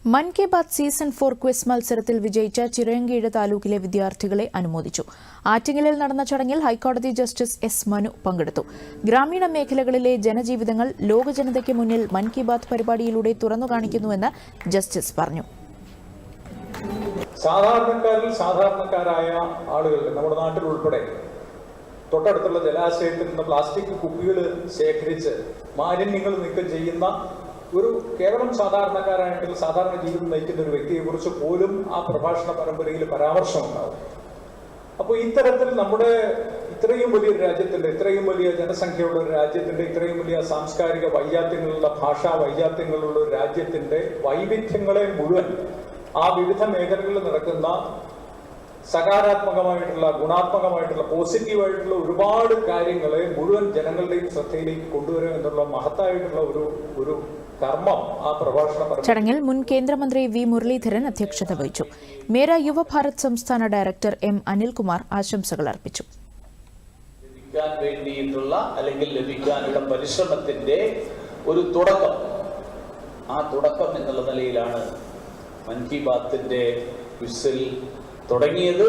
മൻ Ki Baat season 4 quiz മത്സരത്തിൽ വിജയിച്ച ചിറയൻകീഴ് താലൂക്കിലെ വിദ്യാർത്ഥികളെ അനുമോദിച്ചു. ആറ്റിങ്ങലിൽ നടന്ന ചടങ്ങിൽ ഹൈക്കോടതി ജസ്റ്റിസ് എസ് മനു പങ്കെടുത്തു. ഗ്രാമീണ മേഖലകളിലെ ജനജീവിതങ്ങൾ ലോകജനതയ്ക്ക് മുന്നിൽ മൻ കി ബാത്ത് പരിപാടിയിലൂടെ തുറന്നുകാണിക്കുന്നുവെന്ന് ജസ്റ്റിസ് പറഞ്ഞു. സാധാരണക്കാരായ ആളുകൾ നമ്മുടെ നാട്ടിൽ ഉൾപ്പെടെ തൊട്ടടുത്തുള്ള ജലാശയത്തിൽ നിന്ന് പ്ലാസ്റ്റിക് കുപ്പികൾ ശേഖരിച്ച് മാലിന്യങ്ങൾ നീക്കം ചെയ്യുന്ന ഒരു കേവലം സാധാരണക്കാരായിട്ടുള്ള സാധാരണ ജീവിതം നയിക്കുന്ന ഒരു വ്യക്തിയെ കുറിച്ച് പോലും ആ പ്രഭാഷണ പരമ്പരയിൽ പരാമർശമുണ്ടാവും. അപ്പോൾ ഇത്തരത്തിൽ നമ്മുടെ ഇത്രയും വലിയൊരു രാജ്യത്തിന്റെ, ഇത്രയും വലിയ ജനസംഖ്യയുള്ള ഒരു രാജ്യത്തിന്റെ, ഇത്രയും വലിയ സാംസ്കാരിക വൈജാത്യങ്ങളുള്ള, ഭാഷാ വൈജാത്യങ്ങളുള്ള ഒരു രാജ്യത്തിന്റെ വൈവിധ്യങ്ങളെ മുഴുവൻ ആ വിവിധ മേഖലകളിൽ നടക്കുന്ന സകാരാത്മകമായിട്ടുള്ള, ഗുണാത്മകമായിട്ടുള്ള, പോസിറ്റീവായിട്ടുള്ള ഒരുപാട് കാര്യങ്ങളെ മുഴുവൻ ജനങ്ങളുടെയും ശ്രദ്ധയിലേക്ക് കൊണ്ടുവരിക എന്നുള്ള മഹത്തായിട്ടുള്ള ഒരു കർമ്മം ആ പ്രഭാഷണം. ചടങ്ങിൽ മുൻ കേന്ദ്രമന്ത്രി വി മുരളീധരൻ അധ്യക്ഷത വഹിച്ചു. മേര യുവഭാരത് സംസ്ഥാന ഡയറക്ടർ എം അനിൽകുമാർ ആശംസകൾ അർപ്പിച്ചു. ലഭിക്കാൻ വേണ്ടിയിട്ടുള്ള അല്ലെങ്കിൽ ലഭിക്കാനുള്ള പരിശ്രമത്തിന്റെ ഒരു തുടക്കം, ആ തുടക്കം എന്നുള്ള നിലയിലാണ് മൻ കി ബാത്തിന്റെ ക്വിസിൽ തുടങ്ങിയത്.